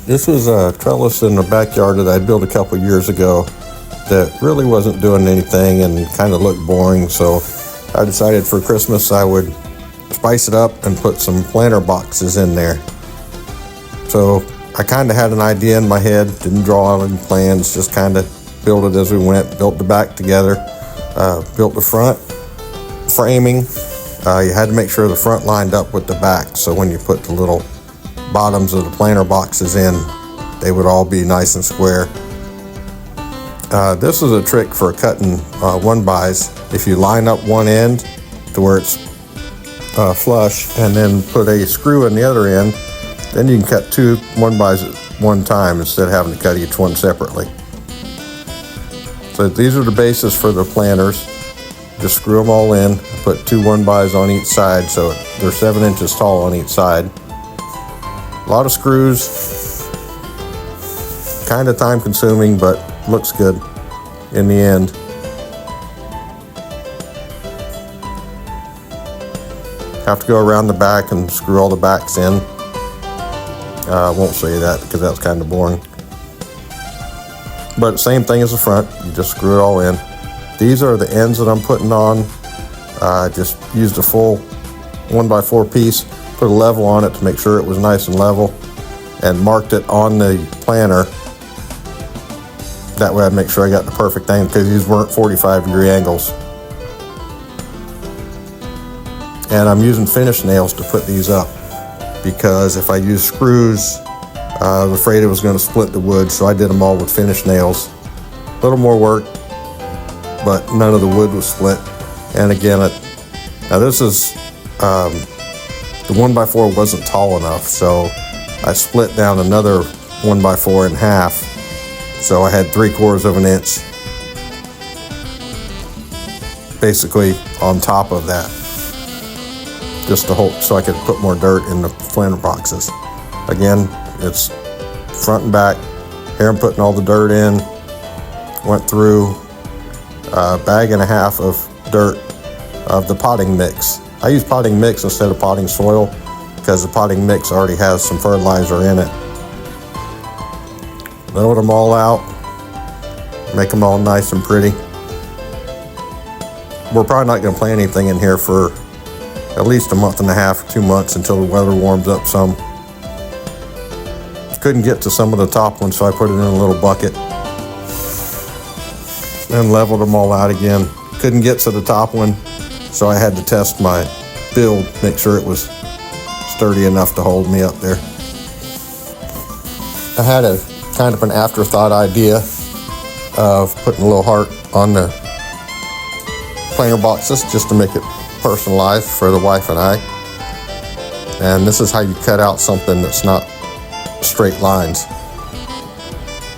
This was a trellis in the backyard that I built a couple years ago that really wasn't doing anything and kind of looked boring, so I decided for Christmas I would spice it up and put some planter boxes in there. So I kind of had an idea in my head, didn't draw any plans, just kind of built it as we went, built the back together, built the front framing. You had to make sure the front lined up with the back, so when you put the little bottoms of the planter boxes in, they would all be nice and square. This is a trick for cutting one-bys. If you line up one end to where it's flush and then put a screw in the other end, then you can cut two one-bys at one time instead of having to cut each one separately. So these are the bases for the planters. Just screw them all in, put two one-bys on each side, so they're 7 inches tall on each side. A lot of screws, kind of time consuming, but looks good in the end. Have to go around the back and screw all the backs in. I won't show you that because that's kind of boring. But same thing as the front, you just screw it all in. These are the ends that I'm putting on. I just used a full 1x4 piece, put a level on it to make sure it was nice and level, and marked it on the planter. That way I'd make sure I got the perfect angle, because these weren't 45-degree angles. And I'm using finish nails to put these up, because if I use screws, I was afraid it was going to split the wood, so I did them all with finish nails. A little more work, but none of the wood was split. And again, now this is, the 1x4 wasn't tall enough, so I split down another 1x4 in half, so I had 3/4 of an inch basically on top of that, just to hold, so I could put more dirt in the planter boxes. Again, it's front and back. Here I'm putting all the dirt in. Went through a bag and a half of dirt of the potting mix. I use potting mix instead of potting soil because the potting mix already has some fertilizer in it. Load them all out, make them all nice and pretty. We're probably not going to plant anything in here for at least a month and a half, 2 months, until the weather warms up some. Couldn't get to some of the top ones, so I put it in a little bucket and leveled them all out again. Couldn't get to the top one, so I had to test my build, make sure it was sturdy enough to hold me up there. I had a kind of an afterthought idea of putting a little heart on the planter boxes just to make it personalized for the wife and I. And this is how you cut out something that's not straight lines.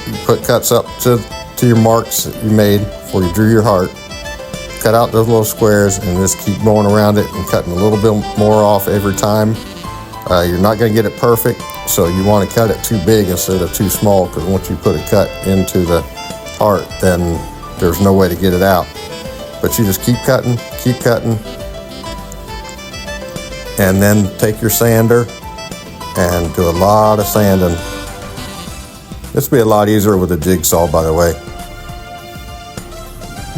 You put cuts up to your marks that you made before you drew your heart. Cut out those little squares and just keep going around it and cutting a little bit more off every time. You're not going to get it perfect, so you want to cut it too big instead of too small, because once you put a cut into the heart, then there's no way to get it out. But you just keep cutting, and then take your sander and do a lot of sanding. This would be a lot easier with a jigsaw, by the way.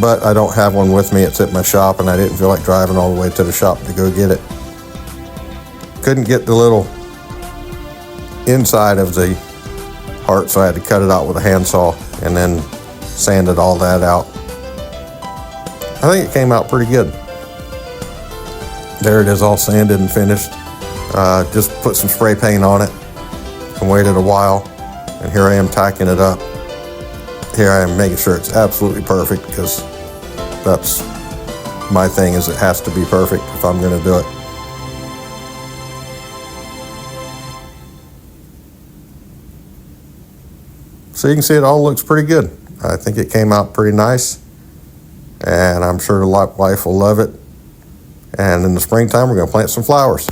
But I don't have one with me. It's at my shop, and I didn't feel like driving all the way to the shop to go get it. Couldn't get the little inside of the heart, so I had to cut it out with a handsaw and then sanded all that out. I think it came out pretty good. There it is, all sanded and finished. Just put some spray paint on it and waited a while, and here I am tacking it up. Here I am making sure it's absolutely perfect, because that's my thing, is it has to be perfect if I'm going to do it. So you can see it all looks pretty good. I think it came out pretty nice, and I'm sure the wife will love it. And in the springtime, we're going to plant some flowers.